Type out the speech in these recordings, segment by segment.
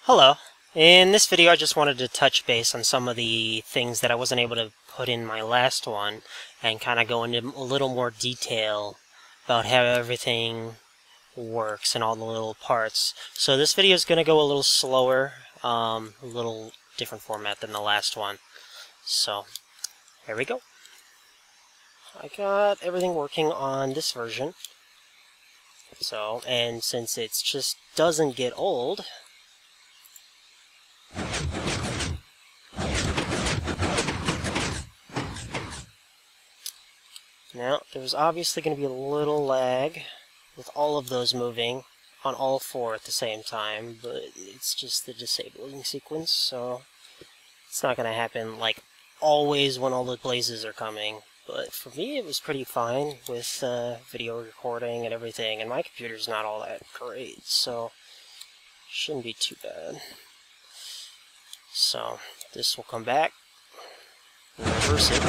Hello. In this video I just wanted to touch base on some of the things that I wasn't able to put in my last one and kind of go into a little more detail about how everything works and all the little parts. So this video is going to go a little slower, a little different format than the last one. So here we go. I got everything working on this version. So, and since it just doesn't get old, now, there's obviously going to be a little lag with all of those moving on all four at the same time, but it's just the disabling sequence, so it's not going to happen like always when all the blazes are coming. But for me, it was pretty fine with video recording and everything, and my computer's not all that great, so shouldn't be too bad. So this will come back, reverse it.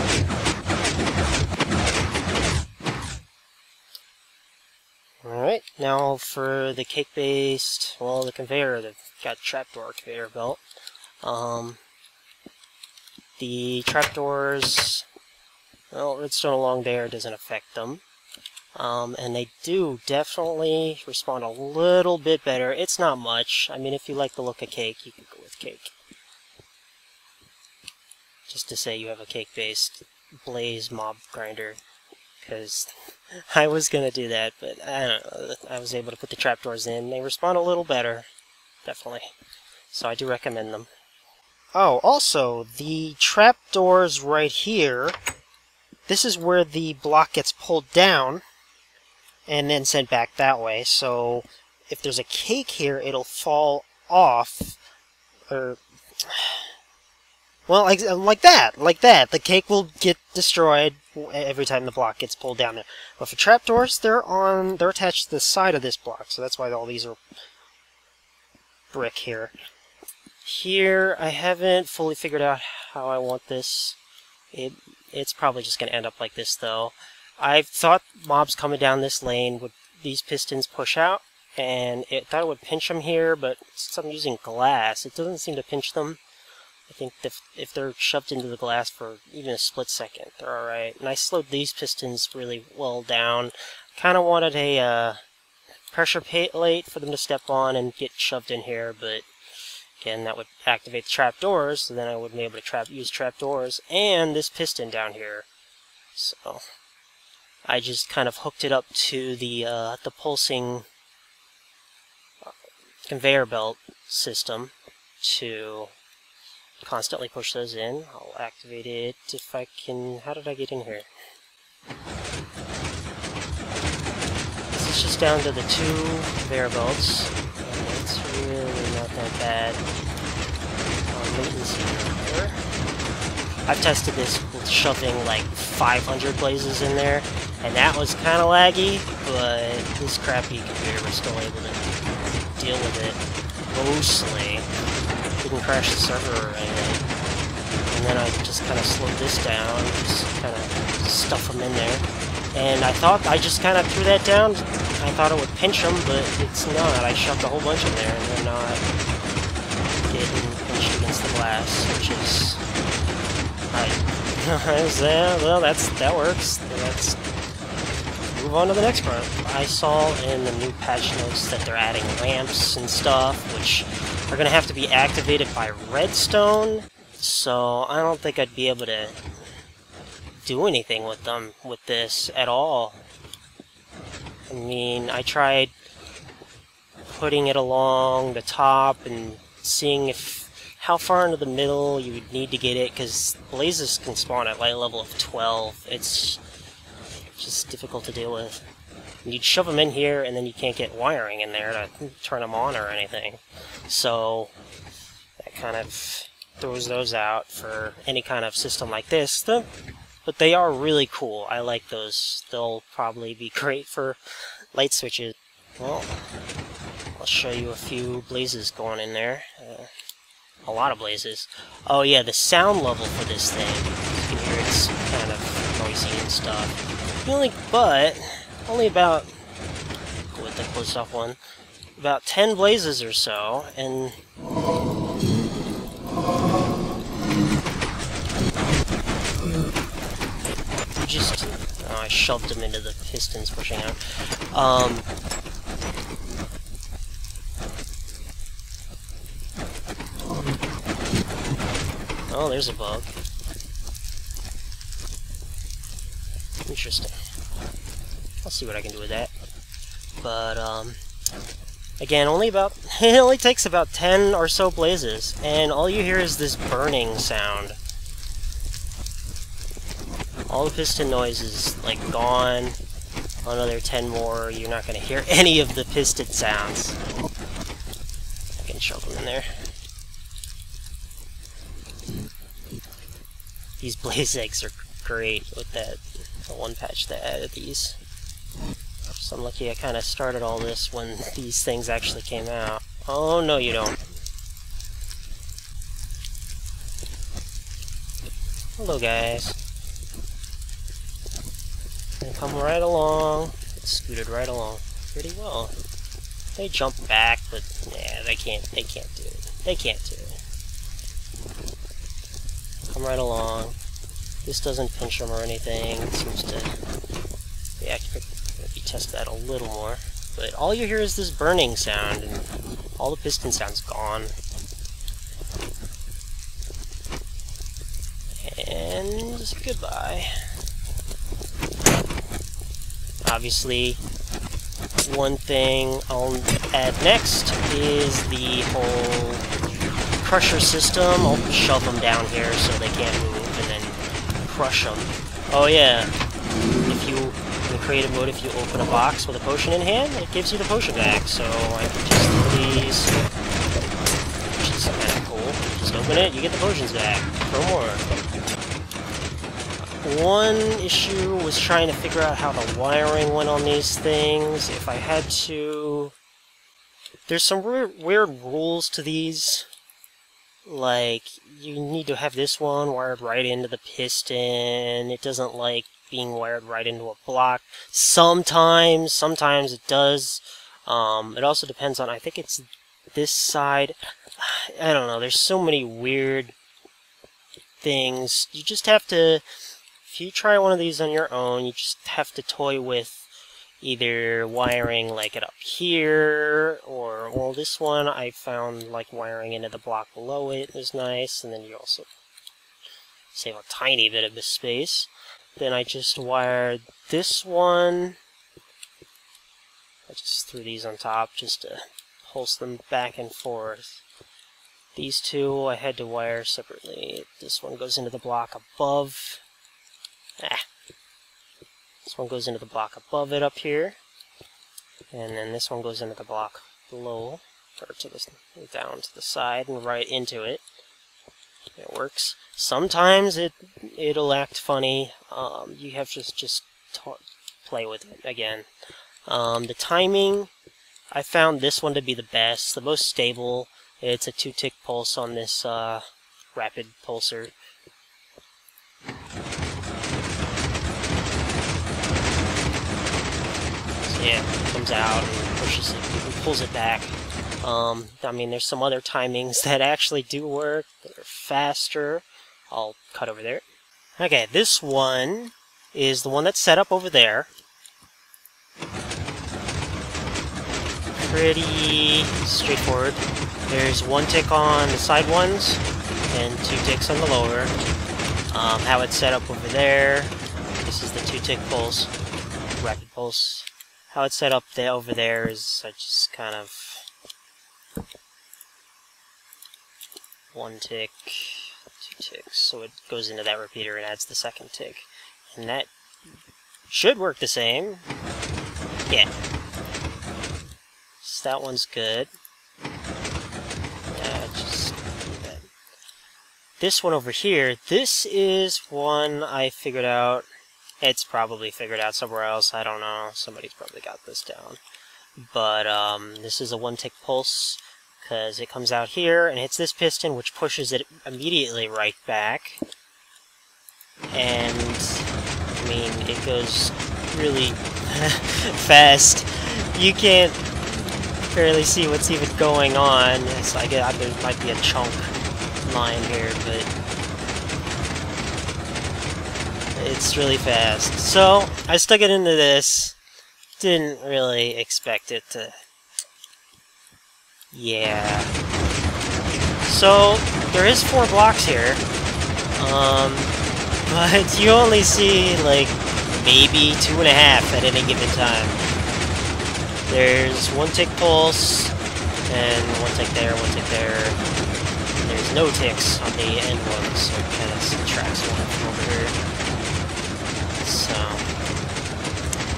Alright, now for the cake-based, well, the conveyor, they've got trapdoor conveyor belt. The trapdoors, well, redstone along there doesn't affect them. And they do definitely respond a little bit better. It's not much. I mean, if you like the look of cake, you can go with cake. Just to say you have a cake-based blaze mob grinder. Because I was going to do that, but I don't know. I was able to put the trapdoors in. They respond a little better. Definitely. So I do recommend them. Oh, also, the trapdoors right here, this is where the block gets pulled down and then sent back that way. So if there's a cake here, it'll fall off. Or, well, like that. The cake will get destroyed every time the block gets pulled down there. But for trapdoors, they're attached to the side of this block, so that's why all these are brick here. Here, I haven't fully figured out how I want this. It's probably just going to end up like this, though. I thought mobs coming down this lane would these pistons push out, and I thought it would pinch them here, but since I'm using glass, it doesn't seem to pinch them. I think if they're shoved into the glass for even a split second, they're alright. And I slowed these pistons really well down. Kind of wanted a pressure plate for them to step on and get shoved in here, but again, that would activate the trapdoors, so then I would be able to use trapdoors and this piston down here. So I just kind of hooked it up to the pulsing conveyor belt system to constantly push those in. I'll activate it if I can. How did I get in here? This is just down to the 2 conveyor belts, and it's really not that bad. Latency here. I've tested this with shoving like 500 blazes in there, and that was kind of laggy, but this crappy computer was still able to deal with it mostly. Didn't crash the server or anything. And then I just kind of slowed this down, just kind of stuff them in there. And I thought I just kind of threw that down. I thought it would pinch them, but it's not. I shoved a whole bunch in there, and they're not getting pinched against the glass, which is... well, that works. Let's move on to the next part. I saw in the new patch notes that they're adding ramps and stuff, which are going to have to be activated by redstone, so I don't think I'd be able to do anything with them with this at all. I mean, I tried putting it along the top and seeing how far into the middle you would need to get it, because blazes can spawn at light level of 12. It's just difficult to deal with. You'd shove them in here, and then you can't get wiring in there to turn them on or anything. So that kind of throws those out for any kind of system like this. But they are really cool. I like those. They'll probably be great for light switches. Well, I'll show you a few blazes going in there. A lot of blazes. Oh yeah, the sound level for this thing. You can hear it's kind of noisy and stuff. But only about, with the closed off one, about 10 blazes or so, and you just... Oh, I shoved him into the pistons pushing out. Oh, there's a bug. Interesting. I'll see what I can do with that. But, again, it only takes about 10 or so blazes, and all you hear is this burning sound. All the piston noise is, like, gone. Another 10 more, you're not going to hear any of the piston sounds. I can shove them in there. These blaze eggs are great with the one patch that added these. So I'm lucky I kind of started all this when these things actually came out. Oh, no you don't. Hello guys. They come right along. Scooted right along pretty well. They jump back, but yeah, they can't do it. They can't do it. Come right along. This doesn't pinch them or anything. It seems to... Yeah, maybe test that a little more. But all you hear is this burning sound, and all the piston sound's gone. And goodbye. Obviously, one thing I'll add next is the whole crusher system. I'll shove them down here so they can't move, and then crush them. Oh yeah, if you, in the creative mode, if you open a box with a potion in hand, it gives you the potion back. So I can just throw these, which is kind of cool. Just open it, you get the potions back. Throw more. One issue was trying to figure out how the wiring went on these things. If I had to... There's some weird rules to these. Like, you need to have this one wired right into the piston. It doesn't like being wired right into a block. Sometimes it does. It also depends on, I think it's this side. I don't know, there's so many weird things. You just have to... If you try one of these on your own, you just have to toy with either wiring like it up here, or, well, this one I found like wiring into the block below it was nice, and then you also save a tiny bit of the space. Then I just wired this one. I just threw these on top just to pulse them back and forth. These two I had to wire separately. This one goes into the block above. This one goes into the block above it up here, and then this one goes into the block below, or to the down to the side and right into it. It works. Sometimes it'll act funny. You have to just play with it again. The timing, I found this one to be the best, the most stable. It's a 2-tick pulse on this rapid pulser. Yeah, it comes out and pushes it, and pulls it back. I mean, there's some other timings that actually do work, that are faster. I'll cut over there. Okay, this one is the one that's set up over there. Pretty straightforward. There's 1 tick on the side ones, and 2 ticks on the lower. How it's set up over there, this is the 2-tick pulse, rapid pulse. How it's set up over there is I just kind of 1 tick, 2 ticks, so it goes into that repeater and adds the 2nd tick. And that should work the same. Yeah. So that one's good. Just do that. This one over here, this is one I figured out. It's probably figured out somewhere else, I don't know. Somebody's probably got this down. But this is a 1-tick pulse, because it comes out here and hits this piston, which pushes it immediately right back. And, I mean, it goes really fast. You can't... barely see what's even going on. So I get there might be a chunk line here, but it's really fast. So I stuck it into this. Didn't really expect it to. Yeah. So there is 4 blocks here, but you only see like maybe 2.5 at any given time. There's 1 tick pulse, and 1 tick there, 1 tick there. And there's no ticks on the end ones, so it kind of subtracts 1 from over here. So,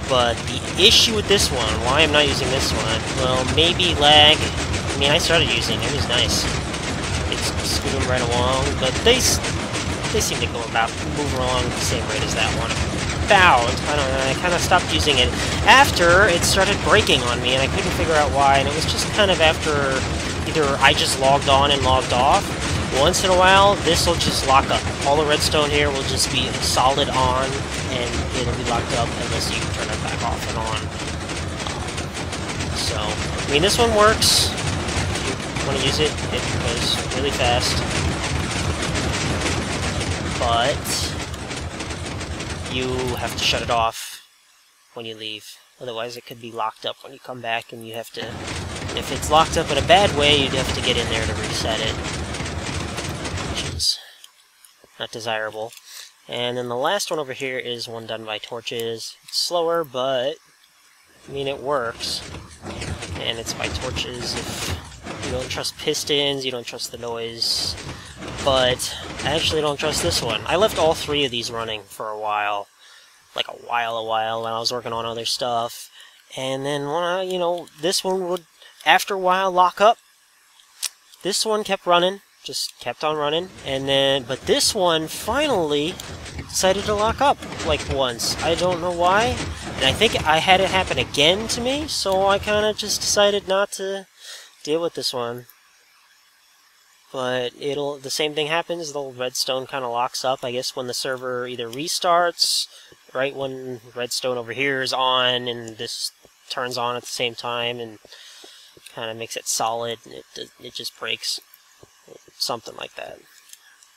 but the issue with this one, why I'm not using this one, well, maybe lag. I mean, I started using it, it was nice. It's scoot them right along, but they seem to move along the same rate as that one. About, I don't know, I kind of stopped using it after it started breaking on me, and I couldn't figure out why, and it was just kind of after either I just logged on and logged off. Once in a while, this will just lock up. All the redstone here will just be solid on, and it'll be locked up unless you turn it back off and on. So, I mean, this one works. If you want to use it, it goes really fast. But you have to shut it off when you leave. Otherwise, it could be locked up when you come back, and you have to... If it's locked up in a bad way, you'd have to get in there to reset it, which is not desirable. And then the last one over here is one done by torches. It's slower, but I mean, it works. And it's by torches. If you don't trust pistons, you don't trust the noise. But I actually don't trust this one. I left all 3 of these running for a while. Like a while, when I was working on other stuff. And then when I, you know, this one would, after a while, lock up. This one kept running. Just kept on running. And then, but this one finally decided to lock up, like, once. I don't know why. And I think I had it happen again to me, so I kind of just decided not to deal with this one. But the same thing happens, the redstone kind of locks up, I guess, when the server either restarts, right when redstone over here is on, and this turns on at the same time, and kind of makes it solid, and it just breaks. Something like that.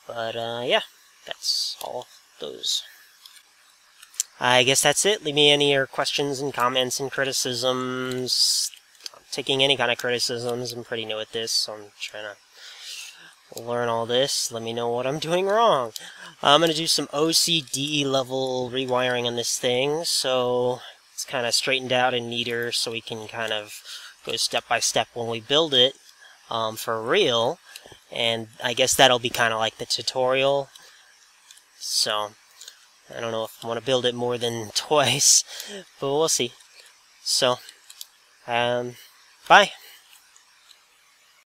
But, yeah, that's all those. I guess that's it. Leave me any of your questions and comments and criticisms. I'm taking any kind of criticisms. I'm pretty new at this, so I'm trying to learn all this. Let me know what I'm doing wrong. I'm going to do some OCD level rewiring on this thing, so it's kind of straightened out and neater, so we can kind of go step by step when we build it for real. And I guess that'll be kind of like the tutorial. So, I don't know if I want to build it more than twice, but we'll see. So, bye.